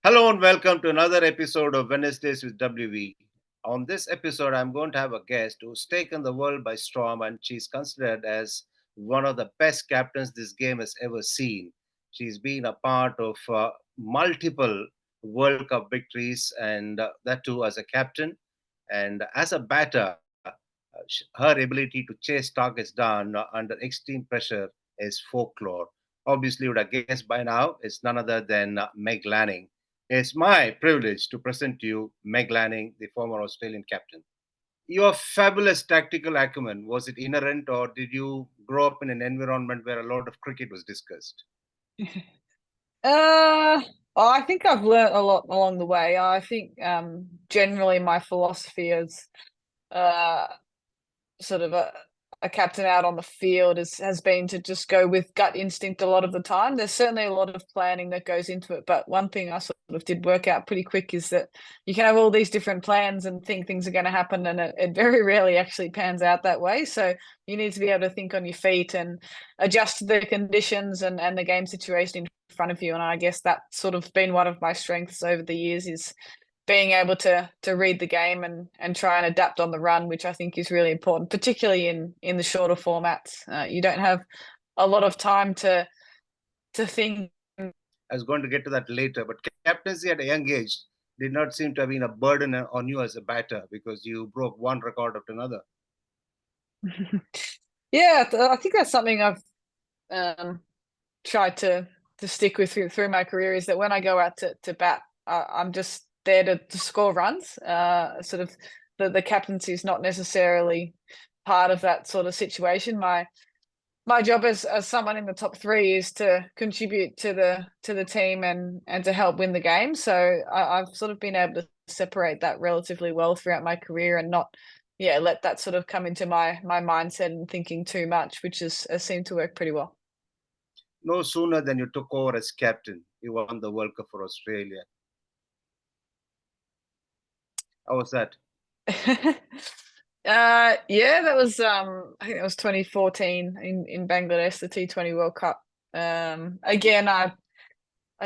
Hello and welcome to another episode of Wednesdays with WV. On this episode, I'm going to have a guest who's taken the world by storm, and she's considered as one of the best captains this game has ever seen. She's been a part of multiple World Cup victories, and that too as a captain. And as a batter, her ability to chase targets down under extreme pressure is folklore. Obviously, you would have guessed by now, it's none other than Meg Lanning. It's my privilege to present to you Meg Lanning, the former Australian captain. Your fabulous tactical acumen, was it inherent or did you grow up in an environment where a lot of cricket was discussed? Uh, I think I've learnt a lot along the way. I think generally my philosophy is uh, sort of a captain out on the field has been to just go with gut instinct a lot of the time. There's certainly a lot of planning that goes into it, but one thing I sort of did work out pretty quick is that you can have all these different plans and think things are going to happen, and it very rarely actually pans out that way. So you need to be able to think on your feet and adjust to the conditions and the game situation in front of you. And I guess that's sort of been one of my strengths over the years is being able to read the game and try and adapt on the run, which I think is really important, particularly in the shorter formats. You don't have a lot of time to think. I was going to get to that later, but captaincy at a young age did not seem to have been a burden on you as a batter because you broke one record after another. Yeah, I think that's something I've um, tried to stick with through my career is that when I go out to bat, I'm just there to score runs. Sort of the captaincy is not necessarily part of that sort of situation. My job as someone in the top three is to contribute to the team and to help win the game. So I've sort of been able to separate that relatively well throughout my career and not let that sort of come into my mindset and thinking too much, which has seemed to work pretty well. No sooner than you took over as captain, you won the World Cup for Australia. How was that? Yeah, that was I think that was 2014 in Bangladesh, the T20 World Cup. Again, I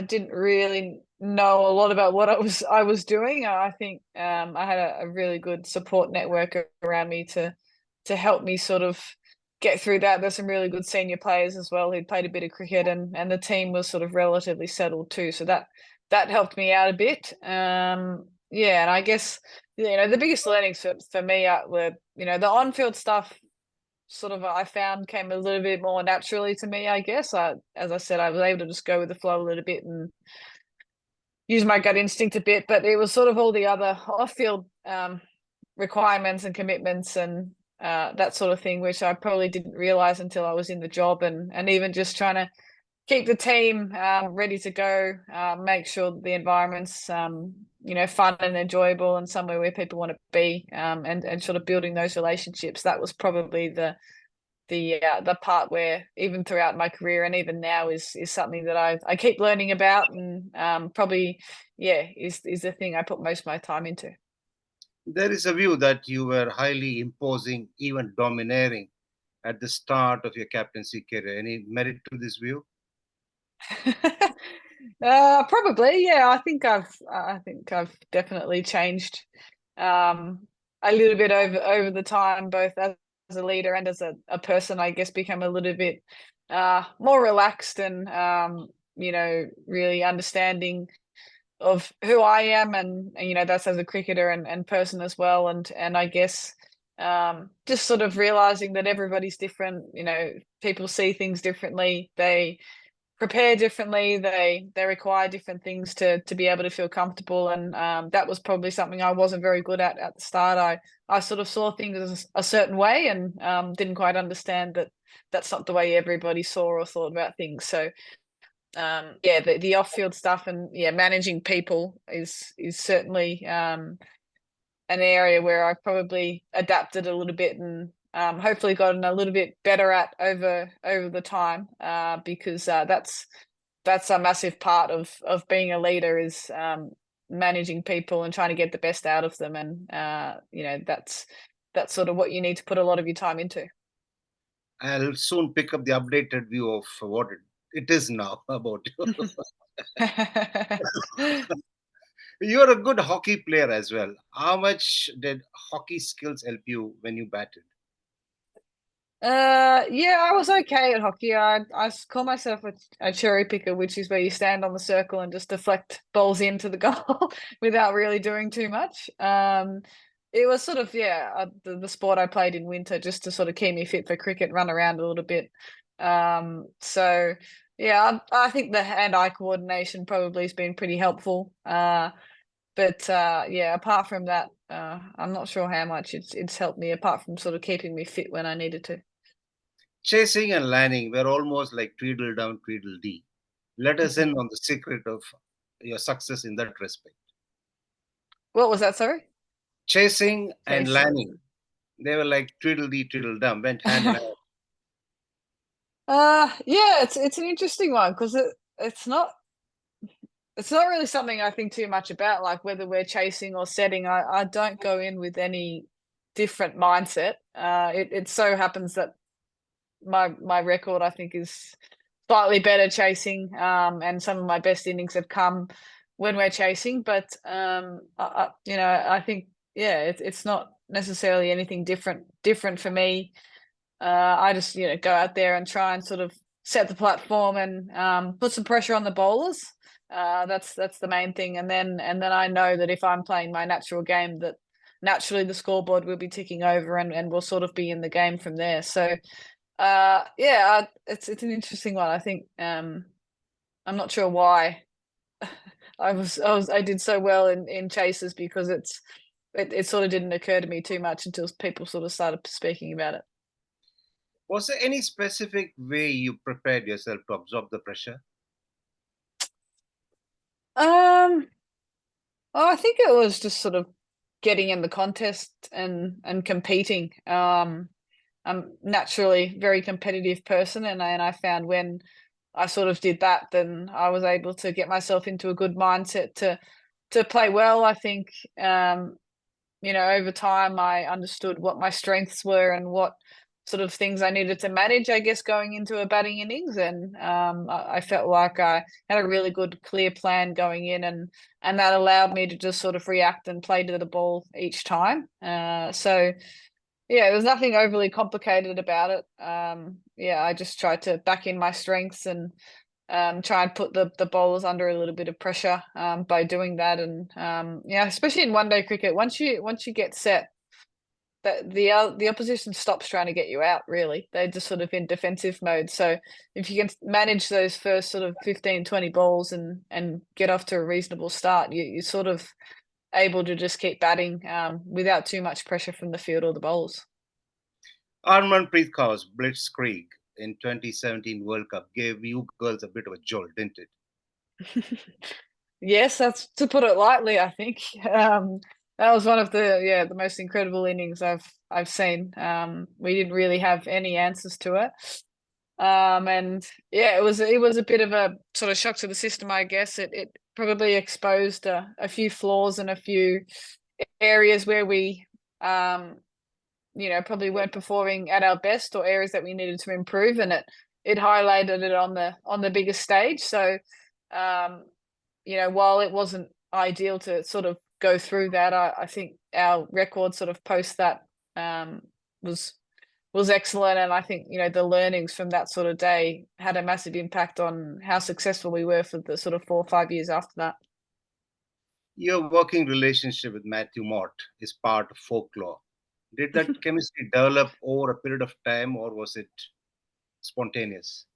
didn't really know a lot about what I was doing. I think I had a really good support network around me to help me sort of get through that. There's some really good senior players as well who played a bit of cricket, and the team was sort of relatively settled too. So that helped me out a bit. Yeah, and I guess the biggest learnings for me were the on-field stuff sort of I found came a little bit more naturally to me, I guess. As I said, I was able to just go with the flow a little bit and use my gut instinct a bit, but it was sort of all the other off-field requirements and commitments and that sort of thing, which I probably didn't realize until I was in the job, and even just trying to keep the team ready to go, make sure the environment's fun and enjoyable and somewhere where people want to be, and sort of building those relationships. That was probably the part where even throughout my career and even now is something that I keep learning about and probably is the thing I put most of my time into. There is a view that you were highly imposing, even domineering at the start of your captaincy career. Any merit to this view? Probably, yeah. I think I've definitely changed a little bit over the time, both as a leader and as a person. I guess become a little bit more relaxed and really understanding of who I am, and that's as a cricketer and person as well, and I guess just sort of realizing that everybody's different. People see things differently. They prepare differently. They require different things to be able to feel comfortable, and that was probably something I wasn't very good at the start. I sort of saw things a certain way and didn't quite understand that that's not the way everybody saw or thought about things. So the off-field stuff and managing people is certainly an area where I probably adapted a little bit and hopefully gotten a little bit better at over the time, because that's a massive part of being a leader is managing people and trying to get the best out of them, and that's sort of what you need to put a lot of your time into. I'll soon pick up the updated view of what it is now about you. You're a good hockey player as well. How much did hockey skills help you when you batted? Yeah, I was okay at hockey. I call myself a cherry picker, which is where you stand on the circle and just deflect balls into the goal without really doing too much. It was sort of the sport I played in winter just to sort of keep me fit for cricket, run around a little bit. So yeah, I think the hand-eye coordination probably has been pretty helpful. But yeah, apart from that, I'm not sure how much it's helped me apart from sort of keeping me fit when I needed to. Chasing and landing were almost like Tweedledum, Tweedledee. Let us in on the secret of your success in that respect. What was that, sorry? Chasing and Chasing. landing, they were like Tweedledee, Tweedledum, went hand in hand. Yeah, it's an interesting one because it's not really something I think too much about, like whether we're chasing or setting. I don't go in with any different mindset. It so happens that my record I think is slightly better chasing, and some of my best innings have come when we're chasing. But I think yeah, it's not necessarily anything different for me. I just go out there and try and sort of set the platform and put some pressure on the bowlers. That's the main thing, and then I know that if I'm playing my natural game, that naturally the scoreboard will be ticking over, and we'll sort of be in the game from there. So yeah, it's an interesting one. I think I'm not sure why I did so well in chases because it sort of didn't occur to me too much until people sort of started speaking about it. Was there any specific way you prepared yourself to absorb the pressure? Um, I think it was just sort of getting in the contest and competing. I'm naturally a very competitive person, and I found when I sort of did that, then I was able to get myself into a good mindset to play well. I think over time I understood what my strengths were and what sort of things I needed to manage, I guess, going into a batting innings. And I felt like I had a really good, clear plan going in, and that allowed me to just sort of react and play to the ball each time. So yeah, there was nothing overly complicated about it. Yeah, I just tried to back in my strengths and try and put the bowlers under a little bit of pressure by doing that. And yeah, especially in one day cricket, once you get set, that the opposition stops trying to get you out. Really, they're just sort of in defensive mode. So if you can manage those first sort of 15, 20 balls and get off to a reasonable start, you're sort of able to just keep batting without too much pressure from the field or the bowlers. Harmanpreet Kaur's blitzkrieg in 2017 World Cup gave you girls a bit of a jolt, didn't it? Yes, that's to put it lightly, I think. That was one of the most incredible innings I've seen. We didn't really have any answers to it. And yeah, it was a bit of a sort of shock to the system, I guess. It probably exposed a few flaws and a few areas where we probably weren't performing at our best, or areas that we needed to improve, and it highlighted it on the biggest stage. So um, while it wasn't ideal to sort of go through that, I think our record sort of post that um, was was excellent, and I think the learnings from that sort of day had a massive impact on how successful we were for the sort of 4 or 5 years after that. Your working relationship with Matthew Mott is part of folklore. Did that chemistry develop over a period of time or was it spontaneous?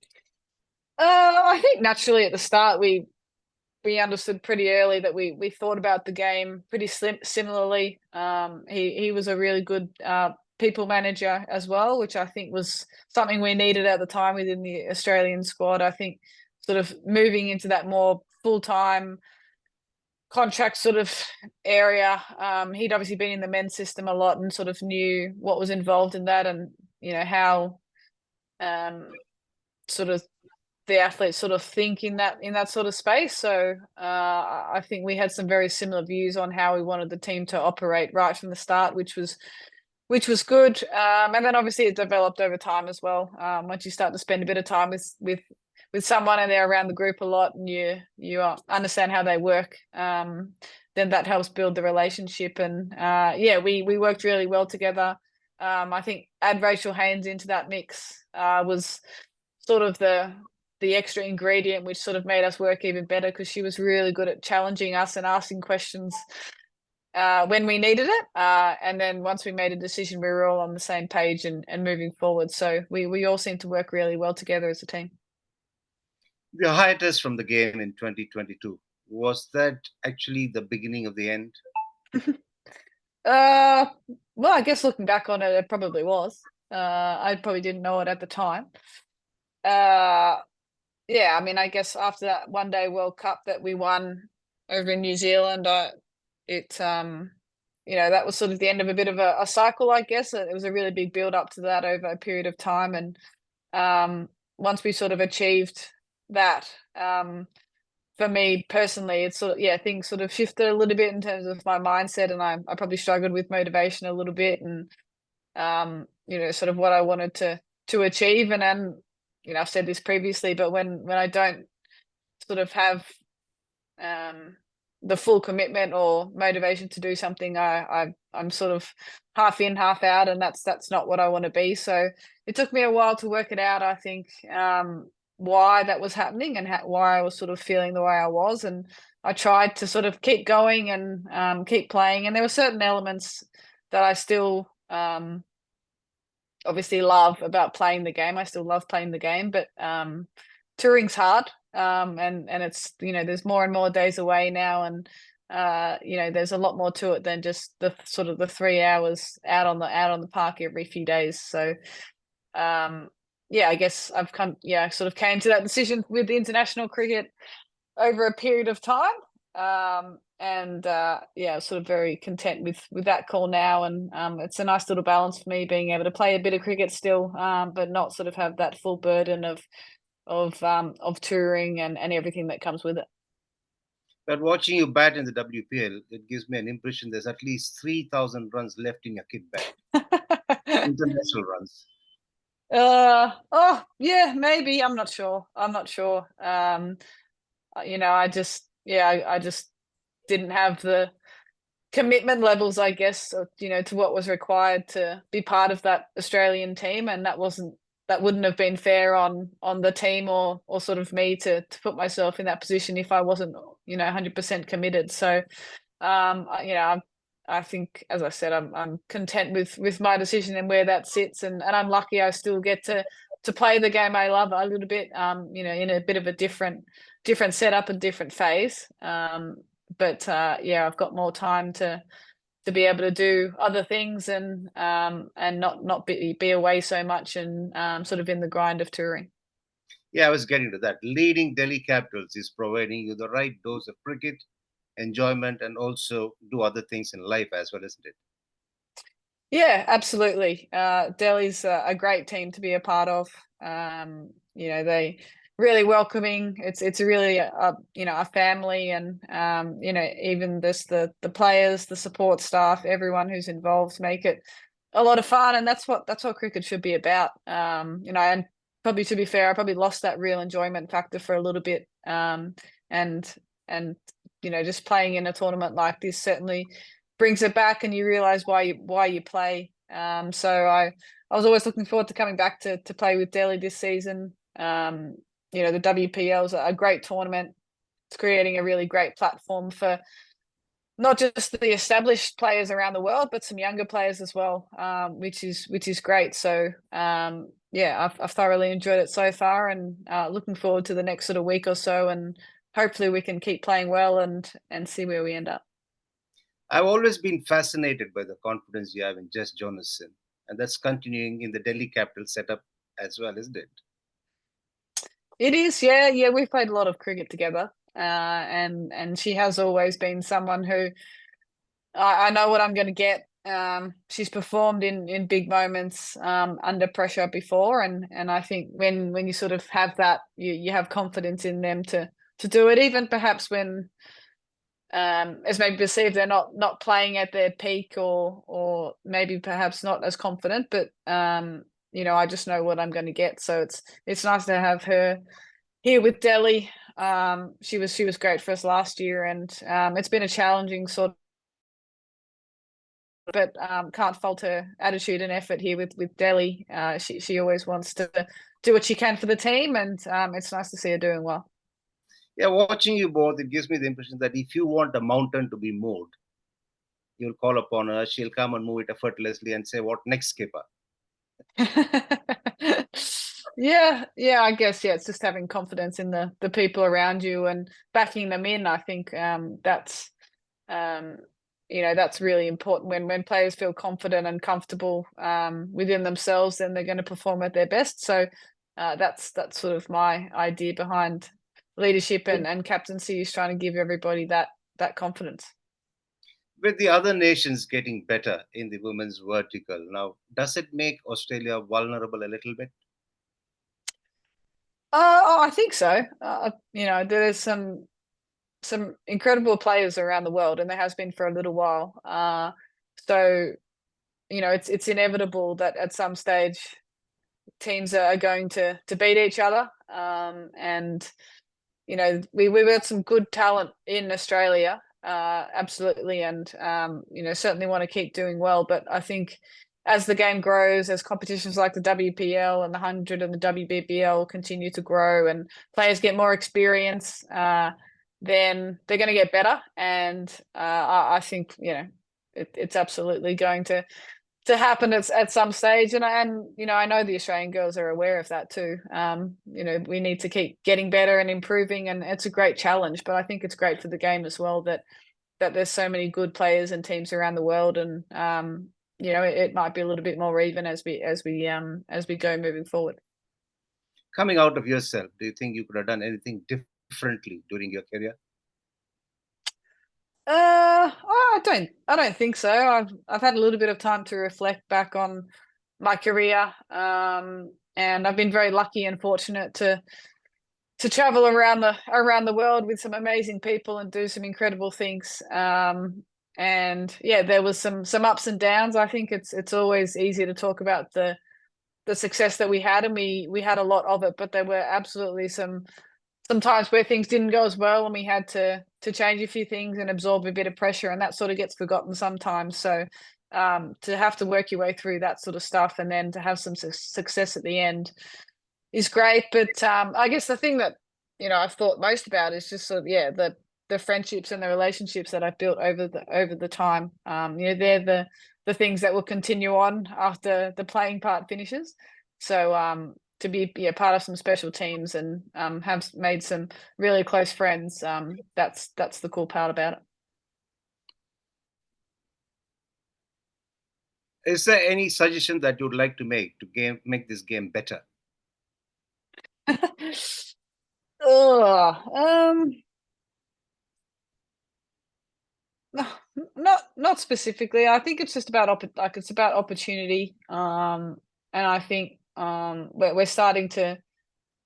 I think naturally at the start we understood pretty early that we thought about the game pretty similarly. He was a really good people manager as well, which I think was something we needed at the time within the Australian squad. I think sort of moving into that more full time contract sort of area. He'd obviously been in the men's system a lot and sort of knew what was involved in that, and how um, sort of the athletes sort of think in that sort of space. So I think we had some very similar views on how we wanted the team to operate right from the start, which was good. And then obviously it developed over time as well. Once you start to spend a bit of time with with someone and they're around the group a lot and you understand how they work, then that helps build the relationship. And we worked really well together. I think add Rachel Haynes into that mix was sort of the extra ingredient, which sort of made us work even better, because she was really good at challenging us and asking questions when we needed it. And then once we made a decision, we were all on the same page and moving forward. So we all seem to work really well together as a team. The hiatus from the game in 2022, was that actually the beginning of the end? Well, I guess looking back on it, it probably was. I probably didn't know it at the time. Yeah, I mean, I guess after that one day World Cup that we won over in New Zealand, that was sort of the end of a bit of a cycle, I guess. It was a really big build up to that over a period of time. And once we sort of achieved that, for me personally, it's sort of, things sort of shifted a little bit in terms of my mindset, and I probably struggled with motivation a little bit, and sort of what I wanted to achieve. And then, I've said this previously, but when I don't sort of have the full commitment or motivation to do something, I'm sort of half in, half out, and that's not what I want to be. So it took me a while to work it out, I think, why that was happening and why I was sort of feeling the way I was. And I tried to sort of keep going and keep playing. And there were certain elements that I still obviously love about playing the game. I still love playing the game, but touring's hard. And it's, there's more and more days away now, and there's a lot more to it than just the sort of the 3 hours out on the park every few days. So I guess I've sort of came to that decision with the international cricket over a period of time. Sort of very content with that call now. And it's a nice little balance for me, being able to play a bit of cricket still, but not sort of have that full burden of touring and everything that comes with it. But watching you bat in the WPL, it gives me an impression there's at least 3,000 runs left in your kit bag. International runs. Maybe. I'm not sure. I just didn't have the commitment levels, I guess, to what was required to be part of that Australian team, and that wouldn't have been fair on the team or sort of me to put myself in that position if I wasn't 100% committed. So I think, as I said, I'm content with my decision and where that sits, and I'm lucky I still get to play the game I love a little bit, in a bit of a different setup and different phase. I've got more time to be able to do other things and not be away so much and sort of in the grind of touring. Yeah, I was getting to that. Leading Delhi Capitals is providing you the right dose of cricket, enjoyment, and also do other things in life as well, isn't it? Yeah, absolutely. Delhi's a great team to be a part of. They really welcoming. It's really a family, and even the players, the support staff, everyone who's involved make it a lot of fun, and that's what cricket should be about. And probably, to be fair, I probably lost that real enjoyment factor for a little bit. And just playing in a tournament like this certainly brings it back, and you realize why you play. So I was always looking forward to coming back to play with Delhi this season. The WPL is a great tournament. It's creating a really great platform for not just the established players around the world, but some younger players as well, which is great. So I've thoroughly enjoyed it so far, and looking forward to the next sort of week or so, and hopefully we can keep playing well and see where we end up. I've always been fascinated by the confidence you have in Jess Jonathan, and that's continuing in the Delhi Capital setup as well, isn't it? It is, yeah. We've played a lot of cricket together, and she has always been someone who I know what I'm going to get. She's performed in big moments under pressure before, and I think when you sort of have that, you have confidence in them to do it, even perhaps when as maybe perceived they're not playing at their peak, or maybe perhaps not as confident, but I just know what I'm going to get. So it's nice to have her here with Delhi. She was great for us last year, and it's been a challenging sort, but can't fault her attitude and effort here with Delhi. She always wants to do what she can for the team, and it's nice to see her doing well. Yeah, watching you both, it gives me the impression that if you want a mountain to be moved, you'll call upon her. She'll come and move it effortlessly and say, "What next, skipper?" Yeah, I guess it's just having confidence in the people around you and backing them in. I think that's um, that's really important. When players feel confident and comfortable within themselves, then they're going to perform at their best. So that's sort of my idea behind leadership and captaincy, is trying to give everybody that confidence. With the other nations getting better in the women's vertical, now, does it make Australia vulnerable a little bit? I think so. There's some incredible players around the world, and there has been for a little while. So it's inevitable that at some stage teams are going to beat each other. And we've got some good talent in Australia, absolutely, and certainly want to keep doing well. But I think as the game grows, as competitions like the WPL and the 100 and the WBBL continue to grow, and players get more experience, then they're going to get better. And I think it's absolutely going to happen at some stage. And I know the Australian girls are aware of that too. We need to keep getting better and improving, and it's a great challenge. But I think it's great for the game as well that there's so many good players and teams around the world, and it might be a little bit more even as we go moving forward. Coming out of yourself, do you think you could have done anything differently during your career? I don't think so. I've had a little bit of time to reflect back on my career, and I've been very lucky and fortunate to travel around the world with some amazing people and do some incredible things. And yeah, there was some ups and downs. I think it's always easy to talk about the success that we had, and we had a lot of it, but there were absolutely some times where things didn't go as well, and we had to change a few things and absorb a bit of pressure, and that sort of gets forgotten sometimes. So to have to work your way through that sort of stuff, and then to have some success at the end is great. But I guess the thing that I've thought most about is just sort of the friendships and the relationships that I've built over the time. They're the things that will continue on after the playing part finishes. So to be part of some special teams and have made some really close friends, that's the cool part about Is there any suggestion that you would like to make to make this game better? it. Oh, no, not specifically. I think it's just about it's about opportunity. And I think we're starting to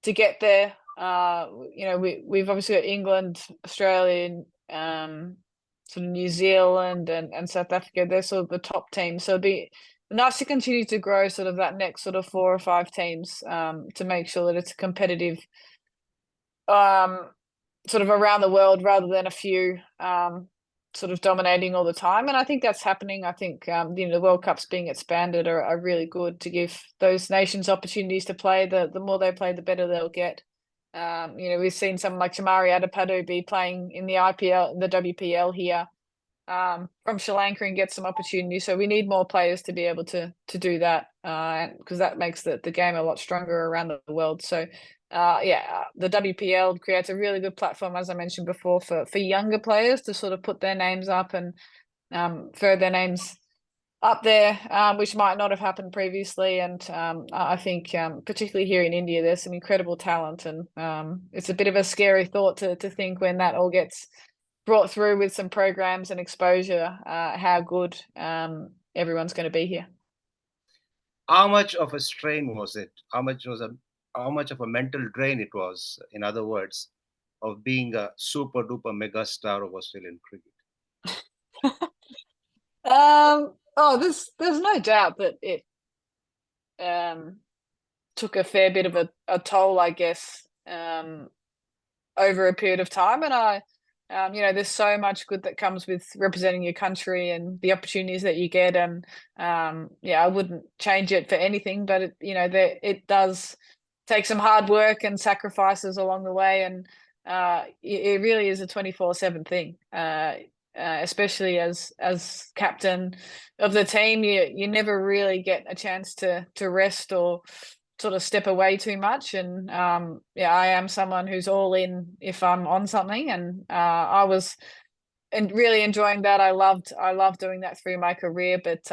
get there. We've obviously got England, Australia, sort of New Zealand and South Africa. They're sort of the top teams. So it'd be nice to continue to grow sort of that next sort of 4 or 5 teams, to make sure that it's a competitive sort of around the world rather than a few sort of dominating all the time. And I think that's happening. I think the World Cups being expanded are really good to give those nations opportunities to play. The more they play, the better they'll get. We've seen someone like Chamari Adapadu be playing in the IPL, in the WPL here, from Sri Lanka, and get some opportunity. So we need more players to be able to do that, because that makes the game a lot stronger around the world. So the WPL creates a really good platform, as I mentioned before, for younger players to sort of put their names up and further their names up there, which might not have happened previously. And I think particularly here in India, there's some incredible talent, and it's a bit of a scary thought to think when that all gets brought through with some programs and exposure, how good everyone's going to be here. How much of a strain was it? How much of a mental drain it was, in other words, of being a super duper mega star of Australian cricket? There's no doubt that it took a fair bit of a toll, I guess, over a period of time. And there's so much good that comes with representing your country and the opportunities that you get. And I wouldn't change it for anything, but it does take some hard work and sacrifices along the way. And it really is a 24/7 thing. Especially as captain of the team, you never really get a chance to rest or sort of step away too much. And I am someone who's all in if I'm on something. And I was really enjoying that. I loved doing that through my career, but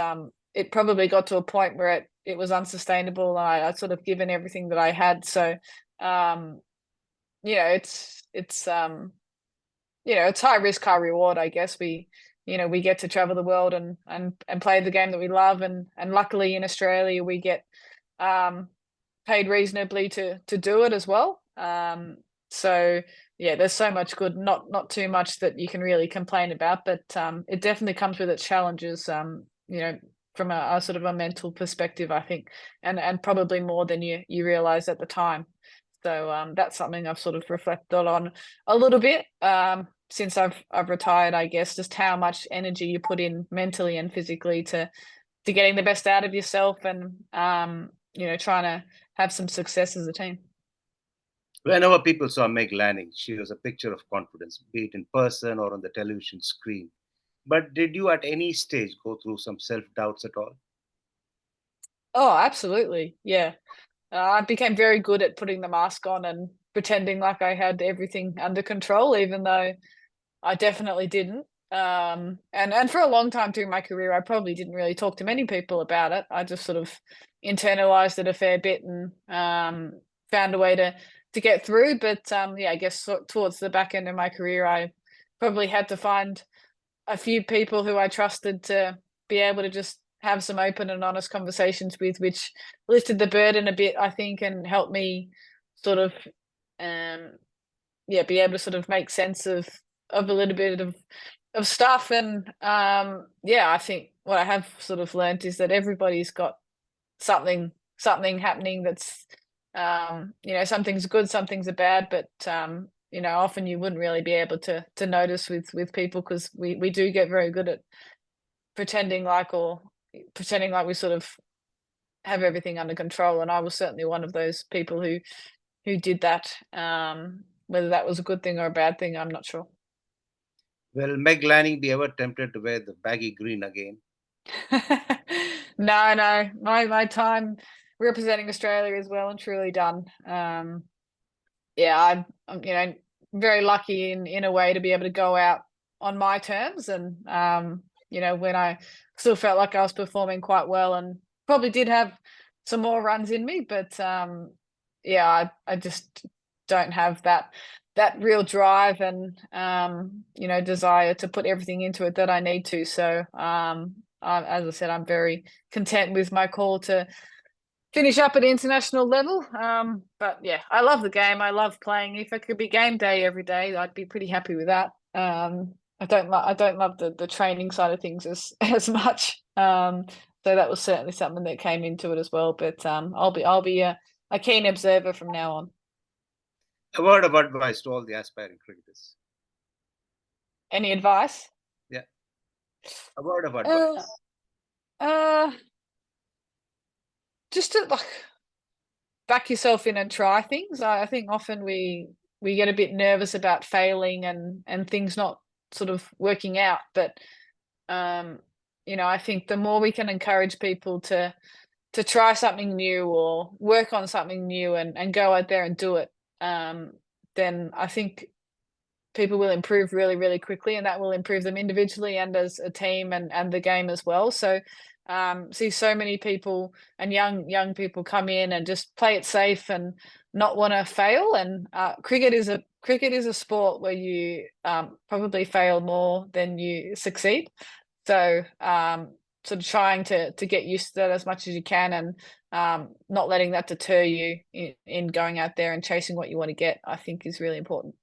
it probably got to a point where it was unsustainable. I'd sort of given everything that I had. So it's high risk, high reward, I guess. We get to travel the world and play the game that we love. And luckily in Australia, we get paid reasonably to do it as well. So yeah, there's so much good, not too much that you can really complain about, but it definitely comes with its challenges, from a sort of a mental perspective, I think, and probably more than you realize at the time. So that's something I've sort of reflected on a little bit since I've retired, I guess, just how much energy you put in mentally and physically to getting the best out of yourself and trying to have some success as a team. Whenever people saw Meg Lanning, she was a picture of confidence, be it in person or on the television screen. But did you at any stage go through some self-doubts at all? Oh, absolutely. Yeah. I became very good at putting the mask on and pretending like I had everything under control, even though I definitely didn't. And for a long time during my career, I probably didn't really talk to many people about it. I just sort of internalized it a fair bit and found a way to get through. But I guess towards the back end of my career, I probably had to find a few people who I trusted to be able to just have some open and honest conversations with, which lifted the burden a bit, I think, and helped me sort of be able to sort of make sense of a little bit of stuff. And I think what I have sort of learned is that everybody's got something happening that's something's good, something's a bad, but often you wouldn't really be able to notice with people, because we do get very good at pretending like we sort of have everything under control. And I was certainly one of those people who did that. Whether that was a good thing or a bad thing, I'm not sure. Will Meg Lanning be ever tempted to wear the baggy green again? No. My time representing Australia is well and truly done. I'm very lucky in a way to be able to go out on my terms. And when I still felt like I was performing quite well and probably did have some more runs in me, but I just don't have that real drive and desire to put everything into it that I need to. So as I said, I'm very content with my call to finish up at international level. But yeah, I love the game. I love playing. If it could be game day every day, I'd be pretty happy with that. I don't love the training side of things as much. So that was certainly something that came into it as well. But I'll be a keen observer from now on. A word of advice to all the aspiring cricketers. Any advice? Yeah. A word of advice. Just to back yourself in and try things. I think often we get a bit nervous about failing and things not sort of working out. But I think the more we can encourage people to try something new or work on something new and go out there and do it, then I think people will improve really, really quickly, and that will improve them individually and as a team and the game as well. So see so many people and young people come in and just play it safe and not want to fail. And cricket is a sport where you probably fail more than you succeed. So sort of trying to get used to that as much as you can, and not letting that deter you in going out there and chasing what you want to get, I think is really important.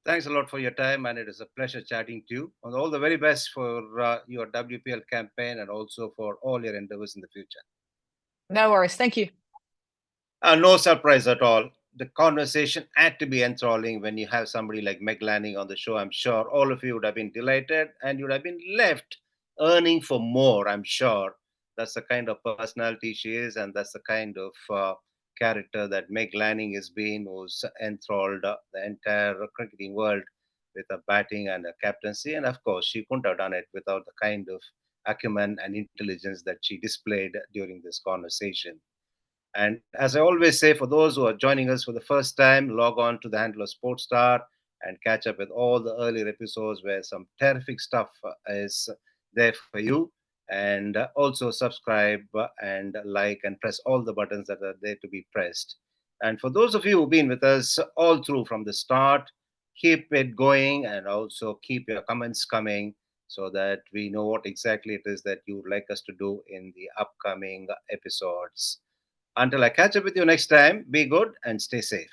Thanks a lot for your time, and it is a pleasure chatting to you. And all the very best for your WPL campaign and also for all your endeavors in the future. No worries. Thank you. No surprise at all. the conversation had to be enthralling when you have somebody like Meg Lanning on the show. I'm sure all of you would have been delighted and you would have been left earning for more, I'm sure. That's the kind of personality she is, and that's the kind of character that Meg Lanning has been, who's enthralled the entire cricketing world with her batting and her captaincy. And of course, she couldn't have done it without the kind of acumen and intelligence that she displayed during this conversation. And as I always say, for those who are joining us for the first time, log on to the handle of Sportstar and catch up with all the earlier episodes where some terrific stuff is there for you. And also subscribe and like and press all the buttons that are there to be pressed. And for those of you who've been with us all through from the start, keep it going and also keep your comments coming so that we know what exactly it is that you would like us to do in the upcoming episodes. Until I catch up with you next time, be good and stay safe.